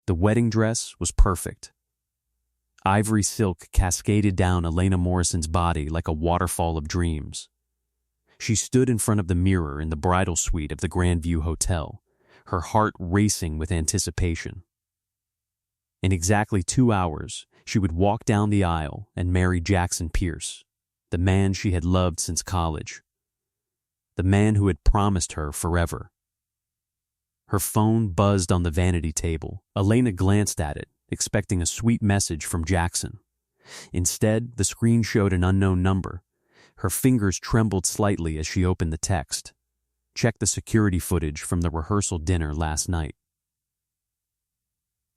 The wedding dress was perfect. Ivory silk cascaded down Elena Morrison's body like a waterfall of dreams. She stood in front of the mirror in the bridal suite of the Grandview Hotel, her heart racing with anticipation. In exactly 2 hours, she would walk down the aisle and marry Jackson Pierce, the man she had loved since college, the man who had promised her forever. Her phone buzzed on the vanity table. Elena glanced at it, expecting a sweet message from Jackson. Instead, the screen showed an unknown number. Her fingers trembled slightly as she opened the text. Check the security footage from the rehearsal dinner last night.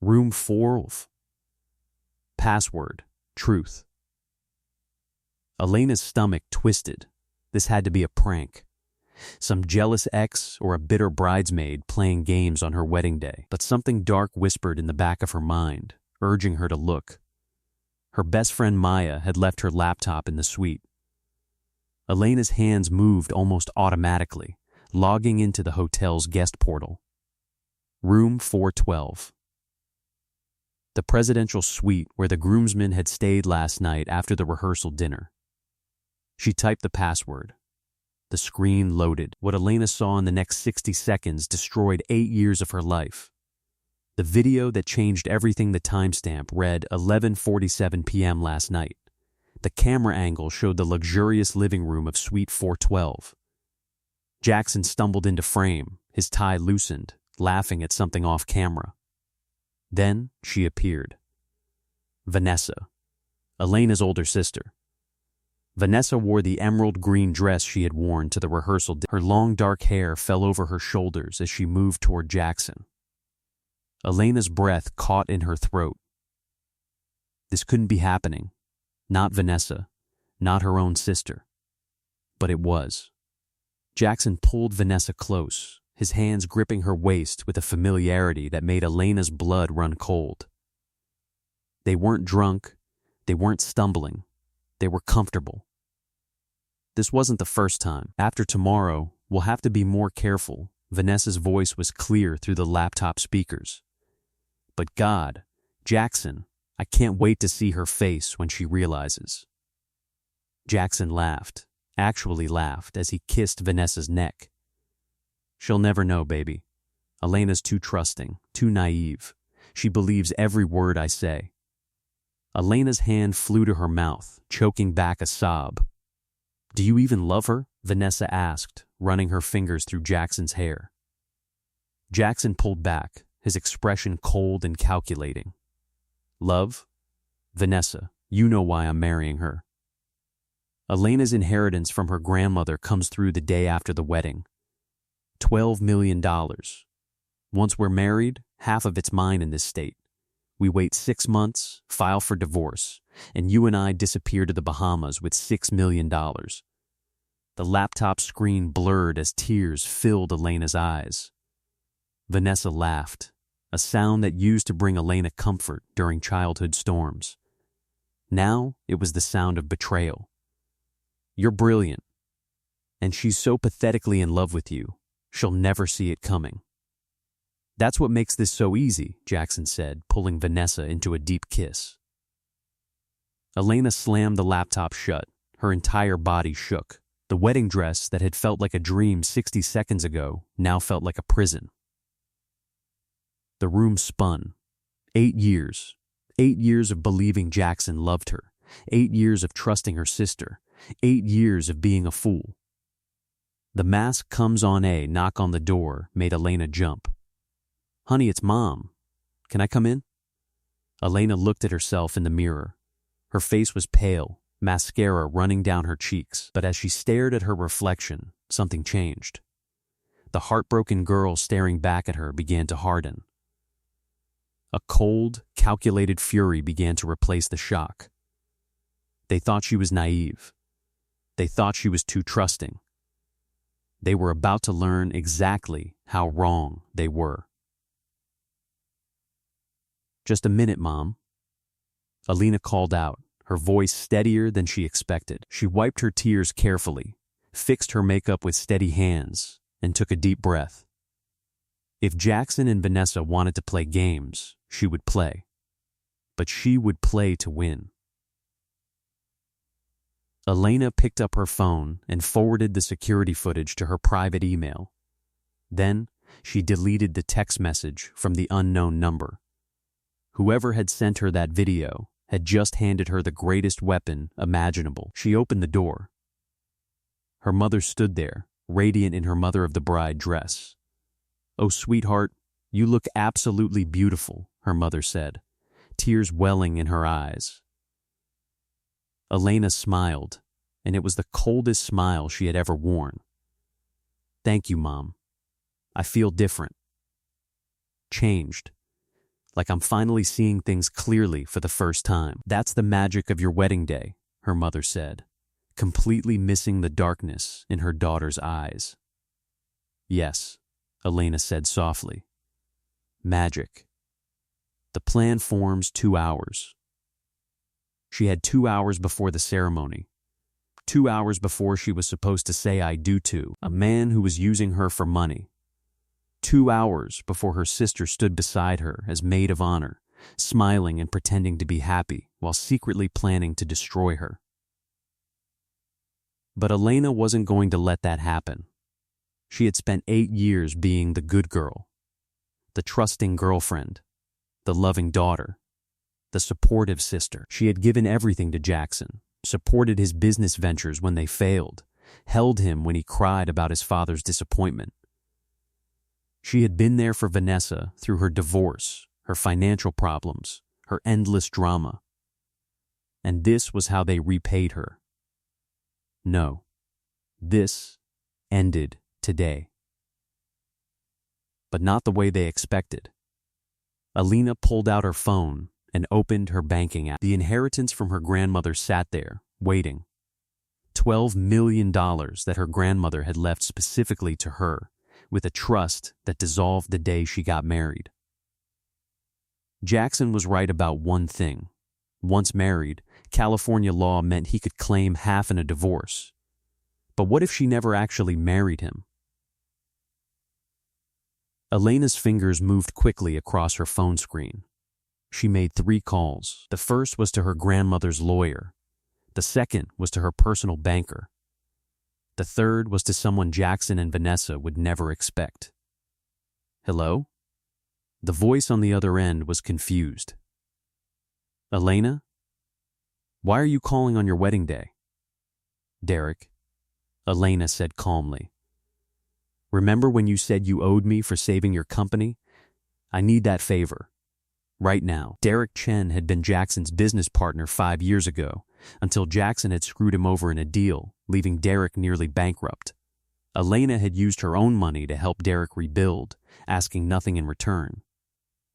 Room 4. Password, truth. Elena's stomach twisted. This had to be a prank. Some jealous ex or a bitter bridesmaid playing games on her wedding day. But something dark whispered in the back of her mind, urging her to look. Her best friend Maya had left her laptop in the suite. Elena's hands moved almost automatically, logging into the hotel's guest portal. Room 412. The presidential suite where the groomsmen had stayed last night after the rehearsal dinner. She typed the password. The screen loaded. What Elena saw in the next 60 seconds destroyed 8 years of her life. The video that changed everything. The timestamp read 11:47 p.m. last night. The camera angle showed the luxurious living room of Suite 412. Jackson stumbled into frame, his tie loosened, laughing at something off camera. Then she appeared. Vanessa, Elena's older sister. Vanessa wore the emerald green dress she had worn to the rehearsal. Her long dark hair fell over her shoulders as she moved toward Jackson. Elena's breath caught in her throat. This couldn't be happening. Not Vanessa, not her own sister. But it was. Jackson pulled Vanessa close, his hands gripping her waist with a familiarity that made Elena's blood run cold. They weren't drunk, they weren't stumbling. They were comfortable. This wasn't the first time. After tomorrow, we'll have to be more careful. Vanessa's voice was clear through the laptop speakers. But God, Jackson, I can't wait to see her face when she realizes. Jackson laughed, actually laughed, as he kissed Vanessa's neck. She'll never know, baby. Elena's too trusting, too naive. She believes every word I say. Elena's hand flew to her mouth, choking back a sob. Do you even love her? Vanessa asked, running her fingers through Jackson's hair. Jackson pulled back, his expression cold and calculating. Love? Vanessa, you know why I'm marrying her. Elena's inheritance from her grandmother comes through the day after the wedding. $12 million. Once we're married, half of it's mine in this state. We wait 6 months, file for divorce, and you and I disappear to the Bahamas with $6 million. The laptop screen blurred as tears filled Elena's eyes. Vanessa laughed, a sound that used to bring Elena comfort during childhood storms. Now it was the sound of betrayal. You're brilliant, and she's so pathetically in love with you, she'll never see it coming. That's what makes this so easy, Jackson said, pulling Vanessa into a deep kiss. Elena slammed the laptop shut. Her entire body shook. The wedding dress that had felt like a dream 60 seconds ago now felt like a prison. The room spun. 8 years. 8 years of believing Jackson loved her. 8 years of trusting her sister. 8 years of being a fool. The mask comes on a knock on the door made Elena jump. Honey, it's Mom. Can I come in? Elena looked at herself in the mirror. Her face was pale, mascara running down her cheeks, but as she stared at her reflection, something changed. The heartbroken girl staring back at her began to harden. A cold, calculated fury began to replace the shock. They thought she was naive. They thought she was too trusting. They were about to learn exactly how wrong they were. Just a minute, Mom. Elena called out, her voice steadier than she expected. She wiped her tears carefully, fixed her makeup with steady hands, and took a deep breath. If Jackson and Vanessa wanted to play games, she would play. But she would play to win. Elena picked up her phone and forwarded the security footage to her private email. Then, she deleted the text message from the unknown number. Whoever had sent her that video had just handed her the greatest weapon imaginable. She opened the door. Her mother stood there, radiant in her mother-of-the-bride dress. "Oh, sweetheart, you look absolutely beautiful," her mother said, tears welling in her eyes. Elena smiled, and it was the coldest smile she had ever worn. "Thank you, Mom. I feel different. Changed. Like I'm finally seeing things clearly for the first time." "That's the magic of your wedding day," her mother said, completely missing the darkness in her daughter's eyes. "Yes," Elena said softly. "Magic. The plan forms 2 hours." She had 2 hours before the ceremony. 2 hours before she was supposed to say "I do" to a man who was using her for money. 2 hours before her sister stood beside her as maid of honor, smiling and pretending to be happy while secretly planning to destroy her. But Elena wasn't going to let that happen. She had spent 8 years being the good girl, the trusting girlfriend, the loving daughter, the supportive sister. She had given everything to Jackson, supported his business ventures when they failed, held him when he cried about his father's disappointment. She had been there for Vanessa through her divorce, her financial problems, her endless drama. And this was how they repaid her. No, this ended today. But not the way they expected. Elena pulled out her phone and opened her banking app. The inheritance from her grandmother sat there, waiting. $12 million that her grandmother had left specifically to her, with a trust that dissolved the day she got married. Jackson was right about one thing. Once married, California law meant he could claim half in a divorce. But what if she never actually married him? Elena's fingers moved quickly across her phone screen. She made 3 calls. The first was to her grandmother's lawyer. The second was to her personal banker. The third was to someone Jackson and Vanessa would never expect. "Hello?" The voice on the other end was confused. "Elena? Why are you calling on your wedding day?" "Derek," Elena said calmly. "Remember when you said you owed me for saving your company? I need that favor. Right now." Derek Chen had been Jackson's business partner 5 years ago, until Jackson had screwed him over in a deal, leaving Derek nearly bankrupt. Elena had used her own money to help Derek rebuild, asking nothing in return.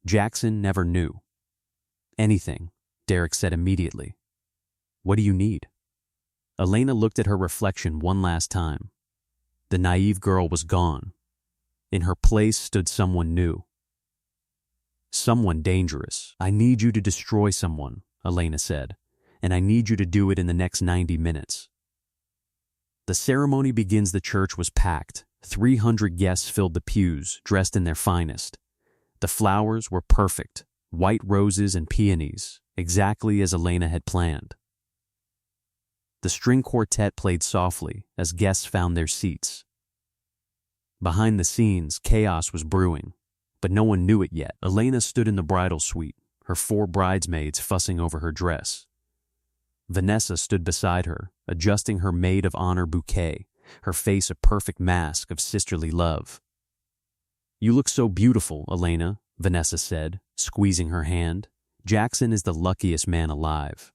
Jackson never knew. "Anything," Derek said immediately. "What do you need?" Elena looked at her reflection one last time. The naive girl was gone. In her place stood someone new. Someone dangerous. "I need you to destroy someone," Elena said, "and I need you to do it in the next 90 minutes. The ceremony begins. The church was packed. 300 guests filled the pews, dressed in their finest. The flowers were perfect, white roses and peonies, exactly as Elena had planned. The string quartet played softly as guests found their seats. Behind the scenes, chaos was brewing, but no one knew it yet. Elena stood in the bridal suite, her 4 bridesmaids fussing over her dress. Vanessa stood beside her, adjusting her maid of honor bouquet, her face a perfect mask of sisterly love. "You look so beautiful, Elena," Vanessa said, squeezing her hand. "Jackson is the luckiest man alive."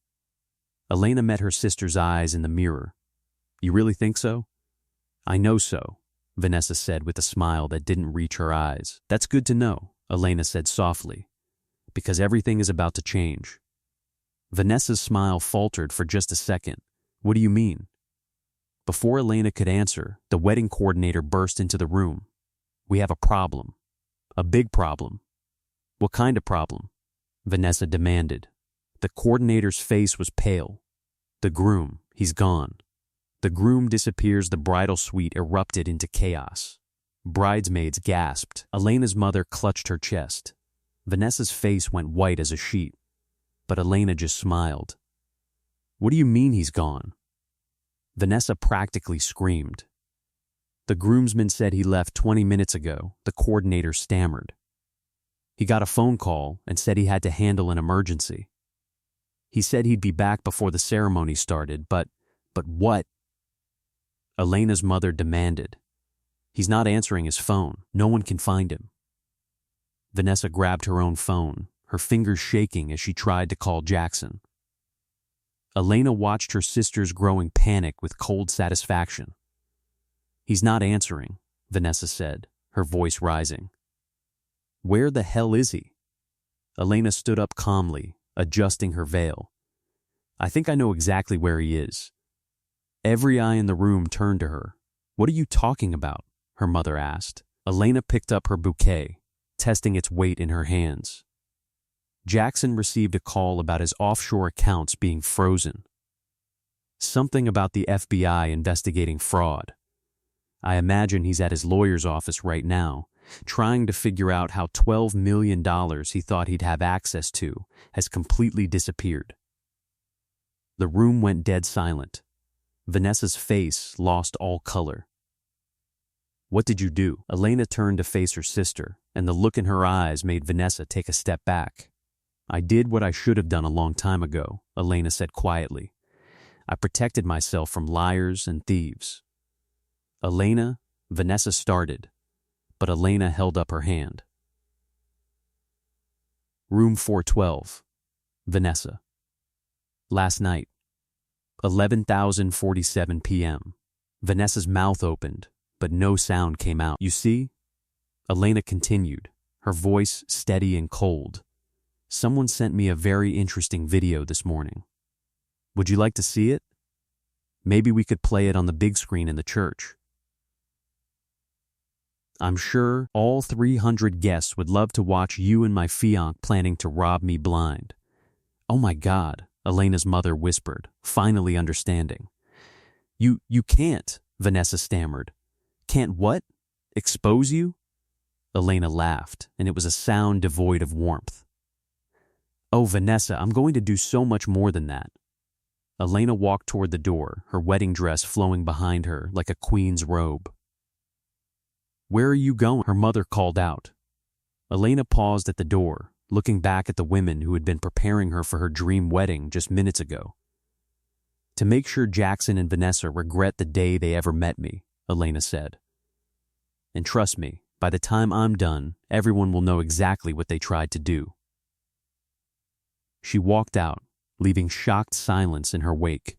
Elena met her sister's eyes in the mirror. "You really think so?" "I know so," Vanessa said with a smile that didn't reach her eyes. "That's good to know," Elena said softly, "because everything is about to change." Vanessa's smile faltered for just a second. "What do you mean?" Before Elena could answer, the wedding coordinator burst into the room. "We have a problem. A big problem." "What kind of problem?" Vanessa demanded. The coordinator's face was pale. "The groom, he's gone." The groom disappears. The bridal suite erupted into chaos. Bridesmaids gasped. Elena's mother clutched her chest. Vanessa's face went white as a sheet, but Elena just smiled. What do you mean he's gone? Vanessa practically screamed. The groomsman said he left 20 minutes ago, the coordinator stammered. He got a phone call and said he had to handle an emergency. He said he'd be back before the ceremony started, but what? Elena's mother demanded. He's not answering his phone. No one can find him. Vanessa grabbed her own phone, her fingers shaking as she tried to call Jackson. Elena watched her sister's growing panic with cold satisfaction. He's not answering, Vanessa said, her voice rising. Where the hell is he? Elena stood up calmly, adjusting her veil. I think I know exactly where he is. Every eye in the room turned to her. What are you talking about? Her mother asked. Elena picked up her bouquet, testing its weight in her hands. Jackson received a call about his offshore accounts being frozen. Something about the FBI investigating fraud. I imagine he's at his lawyer's office right now, trying to figure out how $12 million he thought he'd have access to has completely disappeared. The room went dead silent. Vanessa's face lost all color. What did you do? Elena turned to face her sister, and the look in her eyes made Vanessa take a step back. I did what I should have done a long time ago, Elena said quietly. I protected myself from liars and thieves. Elena, Vanessa started, but Elena held up her hand. Room 412, Vanessa. Last night, 11:47 p.m. Vanessa's mouth opened, but no sound came out. You see? Elena continued, her voice steady and cold. Someone sent me a very interesting video this morning. Would you like to see it? Maybe we could play it on the big screen in the church. I'm sure all 300 guests would love to watch you and my fiancé planning to rob me blind. Oh my God, Elena's mother whispered, finally understanding. You can't, Vanessa stammered. Can't what? Expose you? Elena laughed, and it was a sound devoid of warmth. Oh, Vanessa, I'm going to do so much more than that. Elena walked toward the door, her wedding dress flowing behind her like a queen's robe. Where are you going? Her mother called out. Elena paused at the door, looking back at the women who had been preparing her for her dream wedding just minutes ago. To make sure Jackson and Vanessa regret the day they ever met me, Elena said. And trust me, by the time I'm done, everyone will know exactly what they tried to do. She walked out, leaving shocked silence in her wake.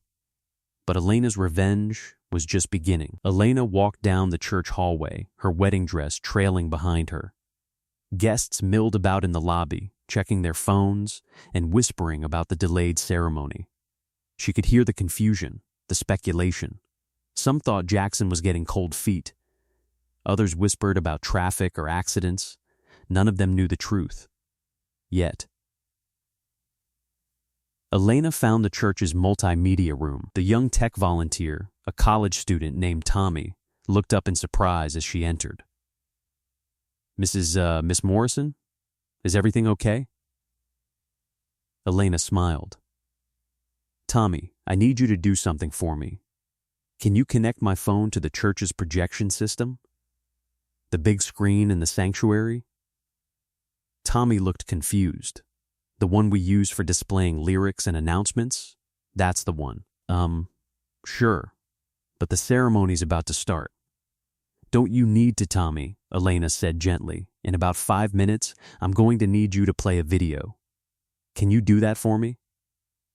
But Elena's revenge was just beginning. Elena walked down the church hallway, her wedding dress trailing behind her. Guests milled about in the lobby, checking their phones and whispering about the delayed ceremony. She could hear the confusion, the speculation. Some thought Jackson was getting cold feet. Others whispered about traffic or accidents. None of them knew the truth. Yet, Elena found the church's multimedia room. The young tech volunteer, a college student named Tommy, looked up in surprise as she entered. Miss Morrison? Is everything okay? Elena smiled. Tommy, I need you to do something for me. Can you connect my phone to the church's projection system? The big screen in the sanctuary? Tommy looked confused. The one we use for displaying lyrics and announcements? That's the one. Sure. But the ceremony's about to start. Don't you need to, Tommy, Elena said gently. In about 5 minutes, I'm going to need you to play a video. Can you do that for me?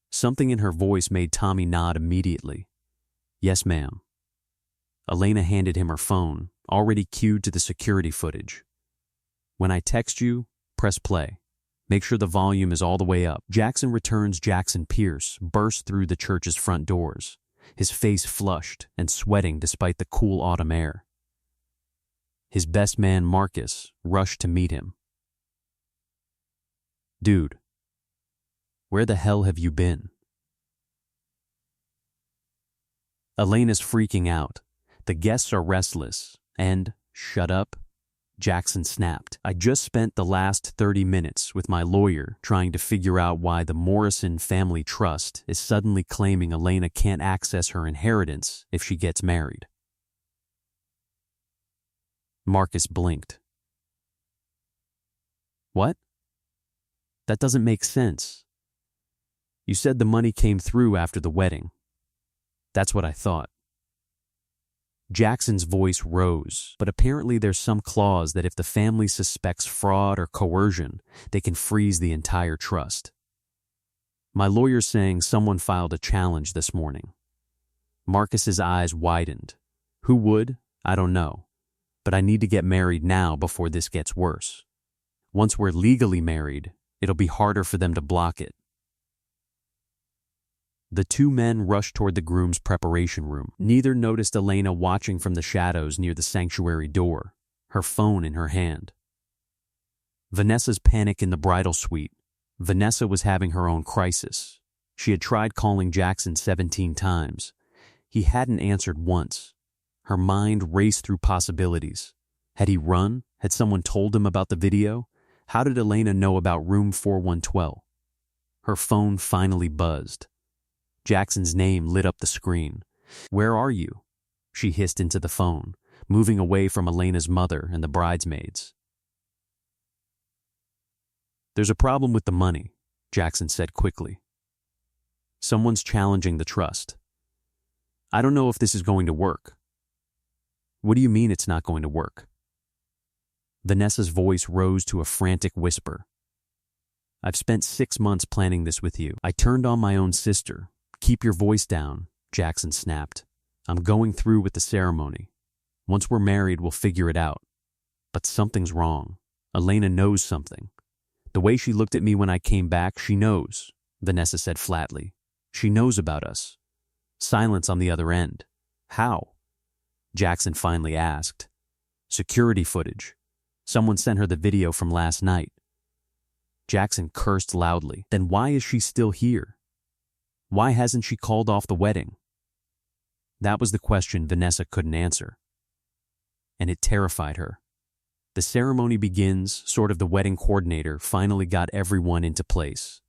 Something in her voice made Tommy nod immediately. Yes, ma'am. Elena handed him her phone, already cued to the security footage. When I text you, press play. Make sure the volume is all the way up. Jackson Returns Jackson Pierce burst through the church's front doors, his face flushed and sweating despite the cool autumn air. His best man, Marcus, rushed to meet him. Dude, where the hell have you been? Elena's freaking out. The guests are restless, and Shut up, Jackson snapped. I just spent the last 30 minutes with my lawyer trying to figure out why the Morrison Family Trust is suddenly claiming Elena can't access her inheritance if she gets married. Marcus blinked. What? That doesn't make sense. You said the money came through after the wedding. That's what I thought. Jackson's voice rose, but apparently there's some clause that if the family suspects fraud or coercion, they can freeze the entire trust. My lawyer's saying someone filed a challenge this morning. Marcus's eyes widened. Who would? I don't know. But I need to get married now before this gets worse. Once we're legally married, it'll be harder for them to block it. The two men rushed toward the groom's preparation room. Neither noticed Elena watching from the shadows near the sanctuary door, her phone in her hand. Vanessa's panic in the bridal suite. Vanessa was having her own crisis. She had tried calling Jackson 17 times. He hadn't answered once. Her mind raced through possibilities. Had he run? Had someone told him about the video? How did Elena know about room 4112? Her phone finally buzzed. Jackson's name lit up the screen. Where are you? She hissed into the phone, moving away from Elena's mother and the bridesmaids. There's a problem with the money, Jackson said quickly. Someone's challenging the trust. I don't know if this is going to work. What do you mean it's not going to work? Vanessa's voice rose to a frantic whisper. I've spent 6 months planning this with you. I turned on my own sister. Keep your voice down, Jackson snapped. I'm going through with the ceremony. Once we're married, we'll figure it out. But something's wrong. Elena knows something. The way she looked at me when I came back, she knows, Vanessa said flatly. She knows about us. Silence on the other end. How? Jackson finally asked. Security footage. Someone sent her the video from last night. Jackson cursed loudly. Then why is she still here? Why hasn't she called off the wedding? That was the question Vanessa couldn't answer. And it terrified her. The ceremony begins, sort of the wedding coordinator finally got everyone into place.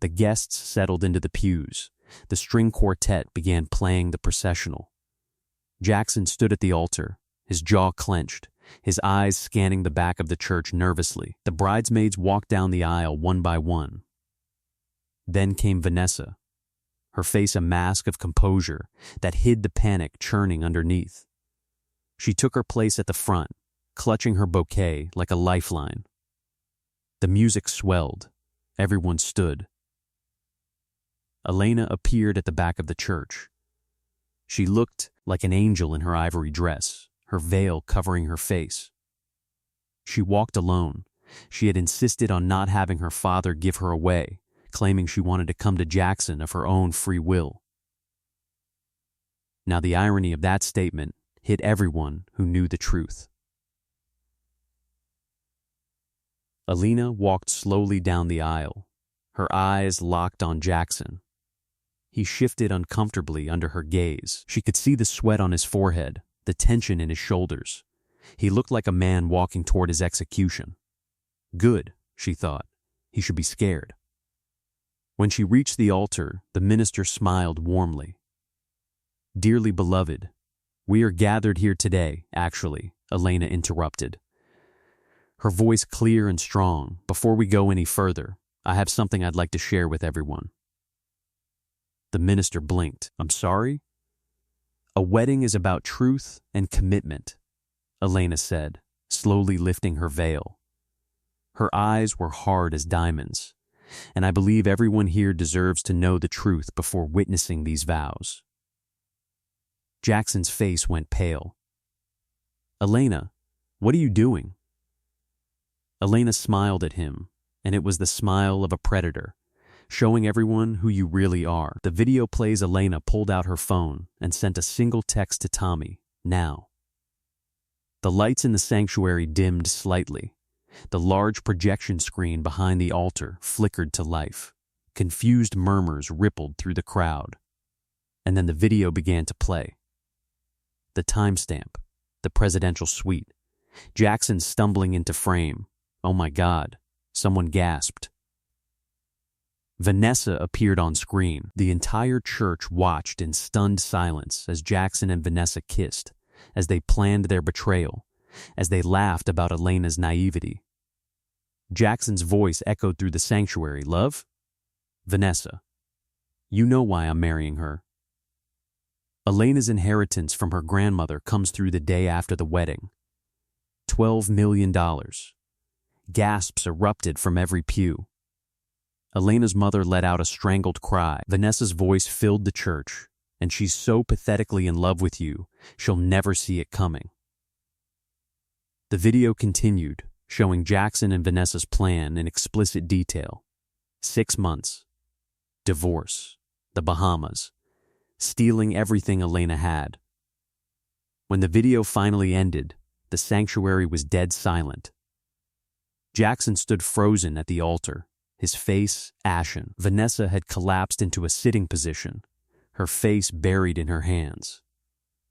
The guests settled into the pews. The string quartet began playing the processional. Jackson stood at the altar, his jaw clenched, his eyes scanning the back of the church nervously. The bridesmaids walked down the aisle one by one. Then came Vanessa, her face a mask of composure that hid the panic churning underneath. She took her place at the front, clutching her bouquet like a lifeline. The music swelled. Everyone stood. Elena appeared at the back of the church. She looked like an angel in her ivory dress, her veil covering her face. She walked alone. She had insisted on not having her father give her away, claiming she wanted to come to Jackson of her own free will. Now the irony of that statement hit everyone who knew the truth. Elena walked slowly down the aisle, her eyes locked on Jackson. He shifted uncomfortably under her gaze. She could see the sweat on his forehead, the tension in his shoulders. He looked like a man walking toward his execution. Good, she thought. He should be scared. When she reached the altar, the minister smiled warmly. Dearly beloved, we are gathered here today, actually, Elena interrupted. Her voice clear and strong. Before we go any further, I have something I'd like to share with everyone. The minister blinked. I'm sorry? A wedding is about truth and commitment, Elena said, slowly lifting her veil. Her eyes were hard as diamonds, and I believe everyone here deserves to know the truth before witnessing these vows. Jackson's face went pale. Elena, what are you doing? Elena smiled at him, and it was the smile of a predator, showing everyone who you really are. The video plays. Elena pulled out her phone and sent a single text to Tommy, now. The lights in the sanctuary dimmed slightly. The large projection screen behind the altar flickered to life. Confused murmurs rippled through the crowd. And then the video began to play. The timestamp, the presidential suite, Jackson stumbling into frame. "Oh my God," someone gasped. Vanessa appeared on screen. The entire church watched in stunned silence as Jackson and Vanessa kissed, as they planned their betrayal, as they laughed about Elena's naivety. Jackson's voice echoed through the sanctuary. "Love? Vanessa, you know why I'm marrying her." Elena's inheritance from her grandmother comes through the day after the wedding. $12 million. Gasps erupted from every pew. Elena's mother let out a strangled cry. Vanessa's voice filled the church, and she's so pathetically in love with you, she'll never see it coming. The video continued, showing Jackson and Vanessa's plan in explicit detail. 6 months. Divorce. The Bahamas. Stealing everything Elena had. When the video finally ended, the sanctuary was dead silent. Jackson stood frozen at the altar, his face ashen. Vanessa had collapsed into a sitting position, her face buried in her hands.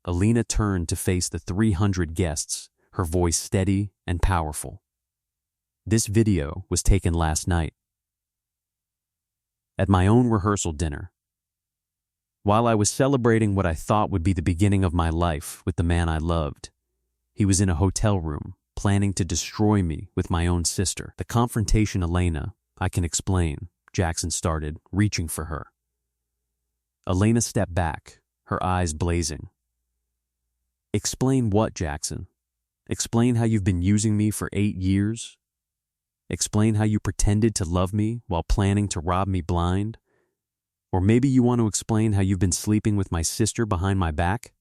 Elena turned to face the 300 guests, her voice steady and powerful. This video was taken last night. At my own rehearsal dinner. While I was celebrating what I thought would be the beginning of my life with the man I loved, he was in a hotel room, planning to destroy me with my own sister. The confrontation, Elena, I can explain, Jackson started, reaching for her. Elena stepped back, her eyes blazing. "Explain what, Jackson? Explain how you've been using me for 8 years? Explain how you pretended to love me while planning to rob me blind? Or maybe you want to explain how you've been sleeping with my sister behind my back?"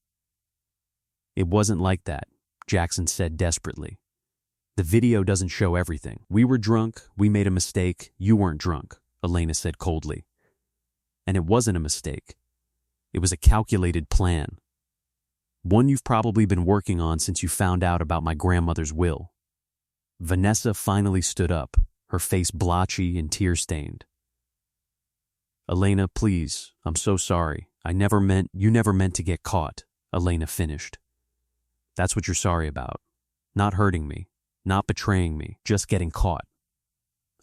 "It wasn't like that," Jackson said desperately. "The video doesn't show everything. We were drunk, we made a mistake, you weren't drunk," Elena said coldly. "And it wasn't a mistake. It was a calculated plan. One you've probably been working on since you found out about my grandmother's will." Vanessa finally stood up, her face blotchy and tear-stained. "Elena, please, I'm so sorry. You never meant to get caught," Elena finished. "That's what you're sorry about. Not hurting me, not betraying me, just getting caught."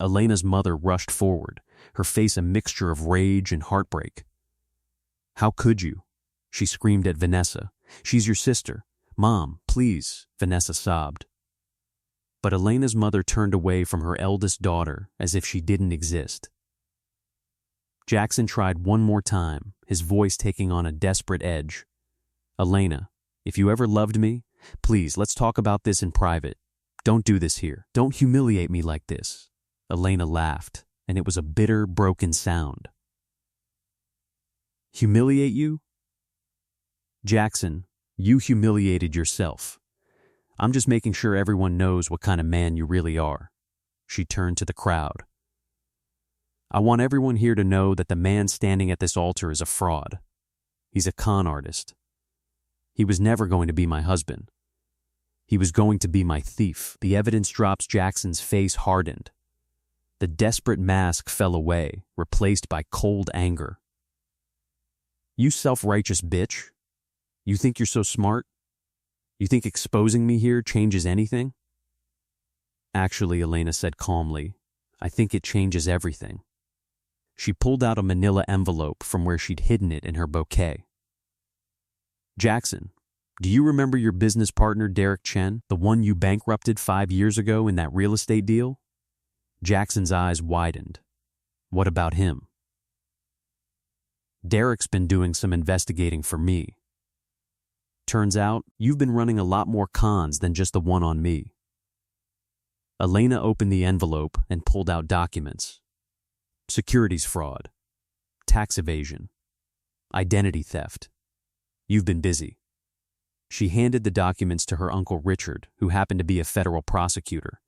Elena's mother rushed forward, her face a mixture of rage and heartbreak. "How could you?" She screamed at Vanessa. "She's your sister. Mom, please," Vanessa sobbed. But Elena's mother turned away from her eldest daughter as if she didn't exist. Jackson tried one more time, his voice taking on a desperate edge. "Elena, if you ever loved me, please, let's talk about this in private. Don't do this here. Don't humiliate me like this." Elena laughed, and it was a bitter, broken sound. "Humiliate you? Jackson, you humiliated yourself. I'm just making sure everyone knows what kind of man you really are." She turned to the crowd. "I want everyone here to know that the man standing at this altar is a fraud. He's a con artist. He was never going to be my husband. He was going to be my thief." The evidence drops. Jackson's face hardened. The desperate mask fell away, replaced by cold anger. "You self-righteous bitch. You think you're so smart? You think exposing me here changes anything?" "Actually," Elena said calmly, "I think it changes everything." She pulled out a manila envelope from where she'd hidden it in her bouquet. "Jackson, do you remember your business partner Derek Chen, the one you bankrupted 5 years ago in that real estate deal?" Jackson's eyes widened. "What about him?" "Derek's been doing some investigating for me. Turns out, you've been running a lot more cons than just the one on me." Elena opened the envelope and pulled out documents. Securities fraud, tax evasion, identity theft. You've been busy. She handed the documents to her Uncle Richard, who happened to be a federal prosecutor.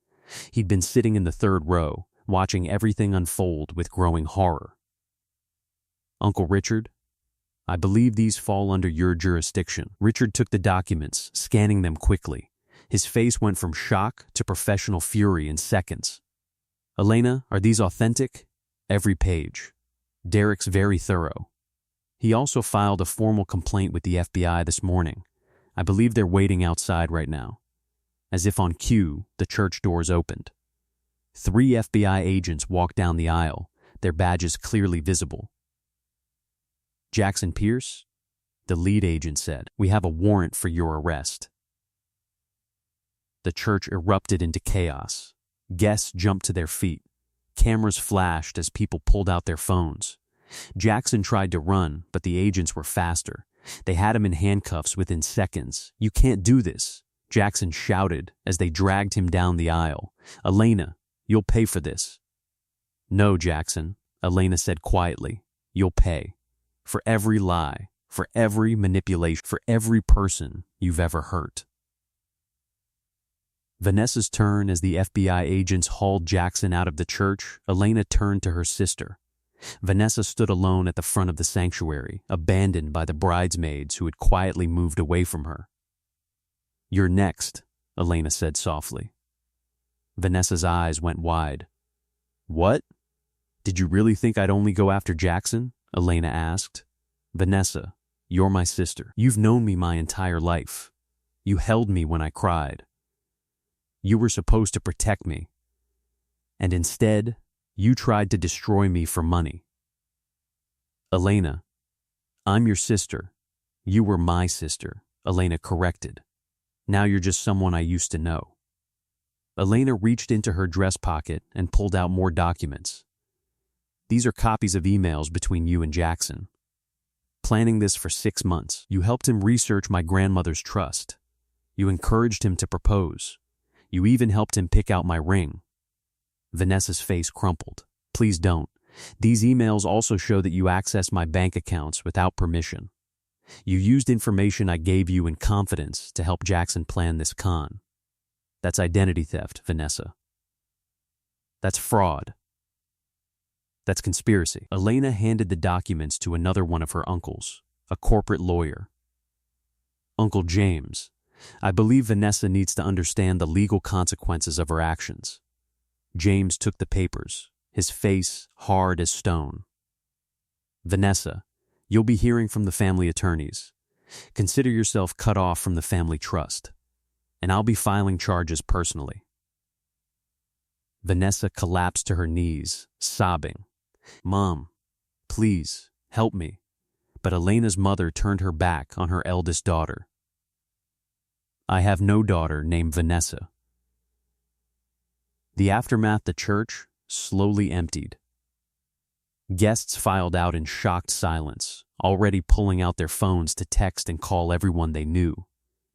He'd been sitting in the third row, watching everything unfold with growing horror. "Uncle Richard, I believe these fall under your jurisdiction." Richard took the documents, scanning them quickly. His face went from shock to professional fury in seconds. "Elena, are these authentic?" "Every page. Derek's very thorough. He also filed a formal complaint with the FBI this morning. I believe they're waiting outside right now." As if on cue, the church doors opened. 3 FBI agents walked down the aisle, their badges clearly visible. "Jackson Pierce?" The lead agent said. "We have a warrant for your arrest." The church erupted into chaos. Guests jumped to their feet. Cameras flashed as people pulled out their phones. Jackson tried to run, but the agents were faster. They had him in handcuffs within seconds. "You can't do this," Jackson shouted as they dragged him down the aisle. "Elena, you'll pay for this." "No, Jackson," Elena said quietly. "You'll pay. For every lie, for every manipulation, for every person you've ever hurt." Vanessa's turn as the FBI agents hauled Jackson out of the church. Elena turned to her sister. Vanessa stood alone at the front of the sanctuary, abandoned by the bridesmaids who had quietly moved away from her. "You're next," Elena said softly. Vanessa's eyes went wide. "What? Did you really think I'd only go after Jackson?" Elena asked. "Vanessa, you're my sister. You've known me my entire life. You held me when I cried. You were supposed to protect me. And instead, you tried to destroy me for money." "Elena, I'm your sister. You were my sister," Elena corrected. "Now you're just someone I used to know." Elena reached into her dress pocket and pulled out more documents. "These are copies of emails between you and Jackson. Planning this for 6 months, you helped him research my grandmother's trust. You encouraged him to propose. You even helped him pick out my ring." Vanessa's face crumpled. "Please don't. These emails also show that you accessed my bank accounts without permission. You used information I gave you in confidence to help Jackson plan this con. That's identity theft, Vanessa. That's fraud. That's conspiracy." Elena handed the documents to another one of her uncles, a corporate lawyer. "Uncle James, I believe Vanessa needs to understand the legal consequences of her actions." James took the papers, his face hard as stone. "Vanessa, you'll be hearing from the family attorneys. Consider yourself cut off from the family trust, and I'll be filing charges personally." Vanessa collapsed to her knees, sobbing. "Mom, please, help me." But Elena's mother turned her back on her eldest daughter. "I have no daughter named Vanessa." The aftermath, the church slowly emptied. Guests filed out in shocked silence, already pulling out their phones to text and call everyone they knew.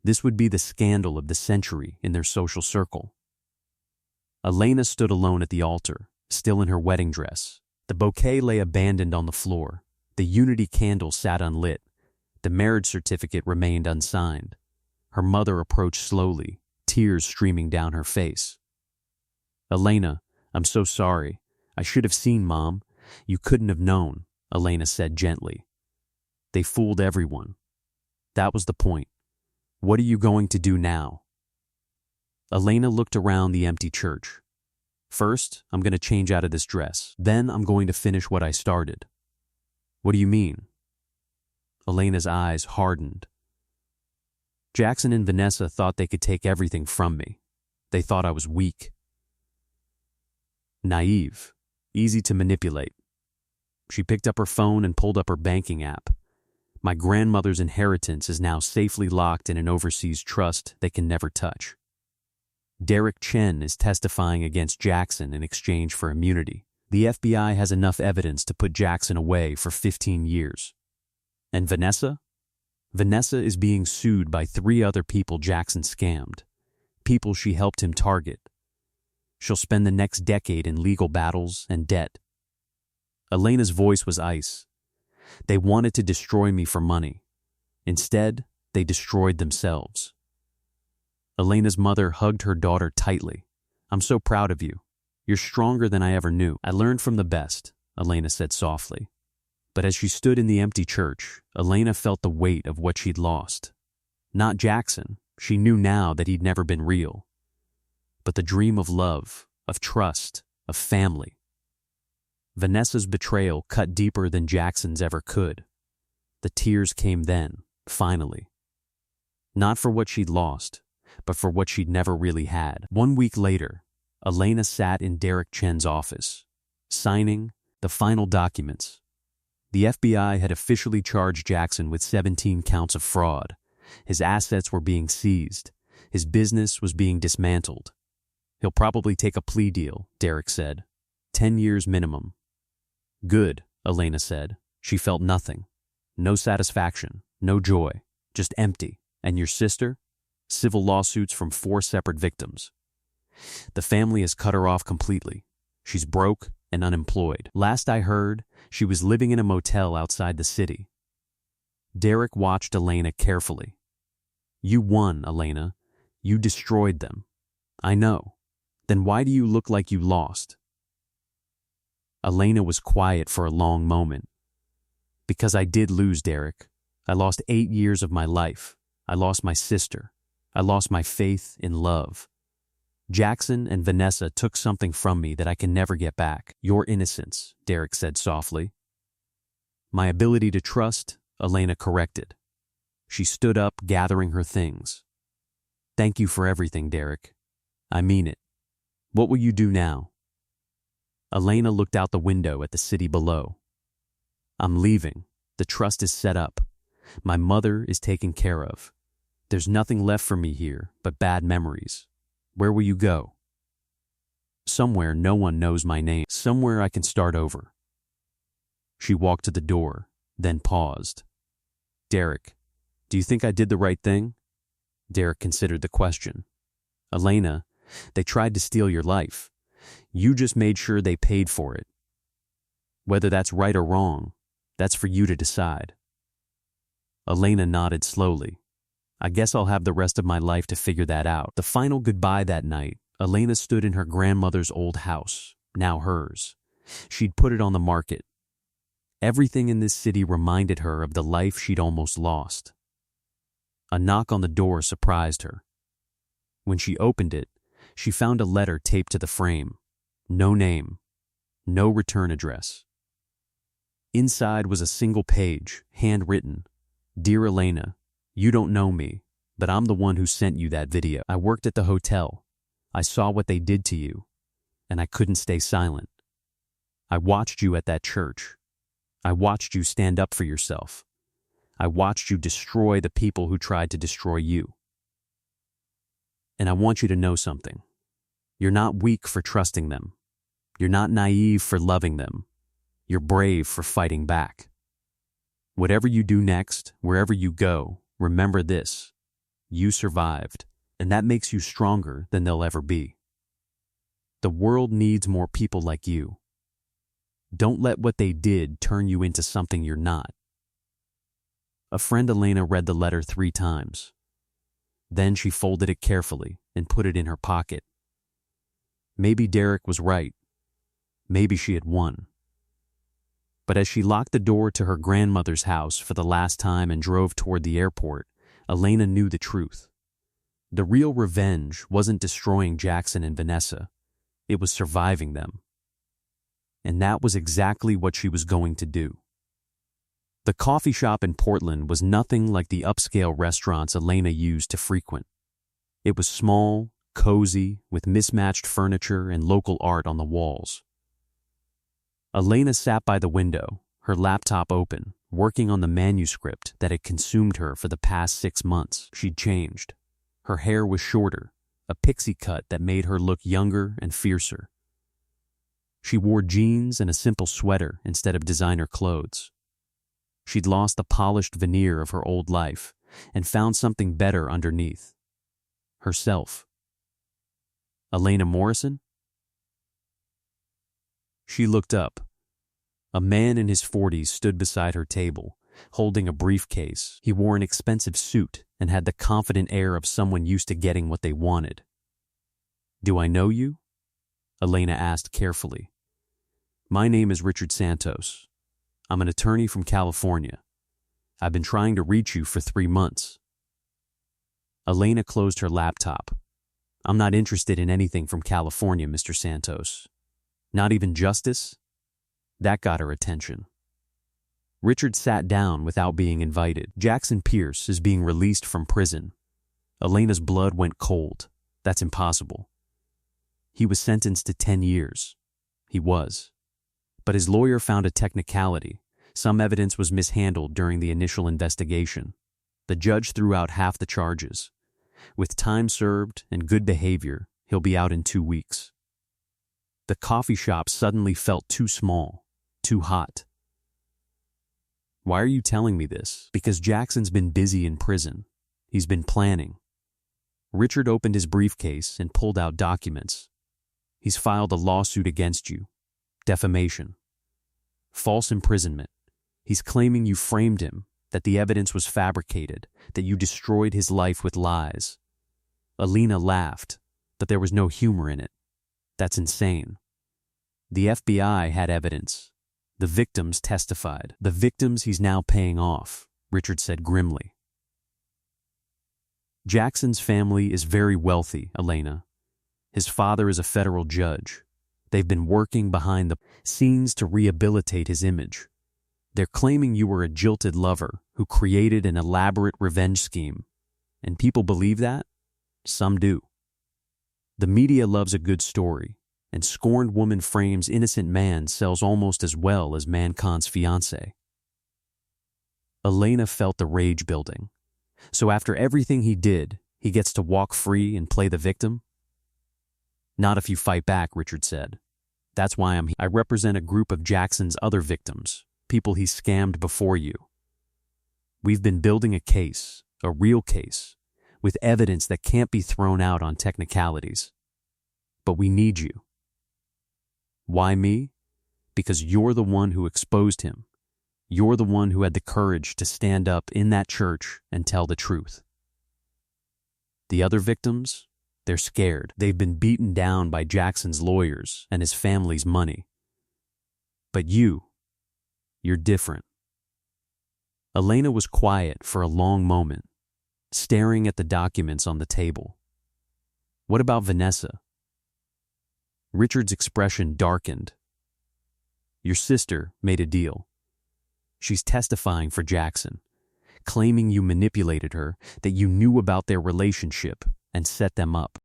This would be the scandal of the century in their social circle. Elena stood alone at the altar, still in her wedding dress. The bouquet lay abandoned on the floor. The unity candle sat unlit. The marriage certificate remained unsigned. Her mother approached slowly, tears streaming down her face. "Elena, I'm so sorry. I should have seen, Mom. You couldn't have known," Elena said gently. "They fooled everyone. That was the point. What are you going to do now?" Elena looked around the empty church. "First, I'm going to change out of this dress. Then I'm going to finish what I started." "What do you mean?" Elena's eyes hardened. "Jackson and Vanessa thought they could take everything from me. They thought I was weak. Naive. Easy to manipulate." She picked up her phone and pulled up her banking app. "My grandmother's inheritance is now safely locked in an overseas trust they can never touch. Derek Chen is testifying against Jackson in exchange for immunity. The FBI has enough evidence to put Jackson away for 15 years. And Vanessa? Vanessa is being sued by 3 other people Jackson scammed, people she helped him target. She'll spend the next decade in legal battles and debt." Elena's voice was ice. "They wanted to destroy me for money. Instead, they destroyed themselves." Elena's mother hugged her daughter tightly. "I'm so proud of you. You're stronger than I ever knew." "I learned from the best," Elena said softly. But as she stood in the empty church, Elena felt the weight of what she'd lost. Not Jackson. She knew now that he'd never been real. But the dream of love, of trust, of family. Vanessa's betrayal cut deeper than Jackson's ever could. The tears came then, finally. Not for what she'd lost, but for what she'd never really had. 1 week later, Elena sat in Derek Chen's office, signing the final documents. The FBI had officially charged Jackson with 17 counts of fraud. His assets were being seized. His business was being dismantled. He'll probably take a plea deal, Derek said. 10 years minimum. Good, Elena said. She felt nothing. No satisfaction, no joy, just empty. And your sister? Civil lawsuits from 4 separate victims. The family has cut her off completely. She's broke and unemployed. Last I heard, she was living in a motel outside the city. Derek watched Elena carefully. You won, Elena. You destroyed them. I know. Then why do you look like you lost? Elena was quiet for a long moment. Because I did lose, Derek. I lost 8 years of my life. I lost my sister. I lost my faith in love. Jackson and Vanessa took something from me that I can never get back. Your innocence, Derek said softly. My ability to trust, Elena corrected. She stood up, gathering her things. Thank you for everything, Derek. I mean it. What will you do now? Elena looked out the window at the city below. I'm leaving. The trust is set up. My mother is taken care of. There's nothing left for me here but bad memories. Where will you go? Somewhere no one knows my name. Somewhere I can start over. She walked to the door, then paused. Derek, do you think I did the right thing? Derek considered the question. Elena, they tried to steal your life. You just made sure they paid for it. Whether that's right or wrong, that's for you to decide. Elena nodded slowly. I guess I'll have the rest of my life to figure that out. The final goodbye that night, Elena stood in her grandmother's old house, now hers. She'd put it on the market. Everything in this city reminded her of the life she'd almost lost. A knock on the door surprised her. When she opened it, she found a letter taped to the frame. No name, no return address. Inside was a single page, handwritten. Dear Elena, you don't know me, but I'm the one who sent you that video. I worked at the hotel. I saw what they did to you, and I couldn't stay silent. I watched you at that church. I watched you stand up for yourself. I watched you destroy the people who tried to destroy you. And I want you to know something. You're not weak for trusting them. You're not naive for loving them. You're brave for fighting back. Whatever you do next, wherever you go, remember this. You survived, and that makes you stronger than they'll ever be. The world needs more people like you. Don't let what they did turn you into something you're not. A friend Elena read the letter 3 times. Then she folded it carefully and put it in her pocket. Maybe Derek was right. Maybe she had won. But as she locked the door to her grandmother's house for the last time and drove toward the airport, Elena knew the truth. The real revenge wasn't destroying Jackson and Vanessa. It was surviving them. And that was exactly what she was going to do. The coffee shop in Portland was nothing like the upscale restaurants Elena used to frequent. It was small, cozy, with mismatched furniture and local art on the walls. Elena sat by the window, her laptop open, working on the manuscript that had consumed her for the past 6 months. She'd changed. Her hair was shorter, a pixie cut that made her look younger and fiercer. She wore jeans and a simple sweater instead of designer clothes. She'd lost the polished veneer of her old life and found something better underneath. Herself. Elena Morrison? She looked up. A man in his 40s stood beside her table, holding a briefcase. He wore an expensive suit and had the confident air of someone used to getting what they wanted. Do I know you? Elena asked carefully. My name is Richard Santos. I'm an attorney from California. I've been trying to reach you for 3 months. Elena closed her laptop. I'm not interested in anything from California, Mr. Santos. Not even justice? That got her attention. Richard sat down without being invited. Jackson Pierce is being released from prison. Elena's blood went cold. That's impossible. He was sentenced to 10 years. He was. But his lawyer found a technicality. Some evidence was mishandled during the initial investigation. The judge threw out half the charges. With time served and good behavior, he'll be out in 2 weeks. The coffee shop suddenly felt too small, too hot. Why are you telling me this? Because Jackson's been busy in prison. He's been planning. Richard opened his briefcase and pulled out documents. He's filed a lawsuit against you. Defamation. False imprisonment. He's claiming you framed him, that the evidence was fabricated, that you destroyed his life with lies. Elena laughed, but there was no humor in it. That's insane. The FBI had evidence. The victims testified. The victims he's now paying off, Richard said grimly. Jackson's family is very wealthy, Elena. His father is a federal judge. They've been working behind the scenes to rehabilitate his image. They're claiming you were a jilted lover who created an elaborate revenge scheme. And people believe that? Some do. The media loves a good story, and scorned woman frames innocent man sells almost as well as Mancon's fiancé. Elena felt the rage building. So after everything he did, he gets to walk free and play the victim? Not if you fight back, Richard said. That's why I'm here. I represent a group of Jackson's other victims, people he scammed before you. We've been building a case, a real case, with evidence that can't be thrown out on technicalities. But we need you. Why me? Because you're the one who exposed him. You're the one who had the courage to stand up in that church and tell the truth. The other victims, they're scared. They've been beaten down by Jackson's lawyers and his family's money. But you're different. Elena was quiet for a long moment, staring at the documents on the table. What about Vanessa? Richard's expression darkened. Your sister made a deal. She's testifying for Jackson, claiming you manipulated her, that you knew about their relationship and set them up.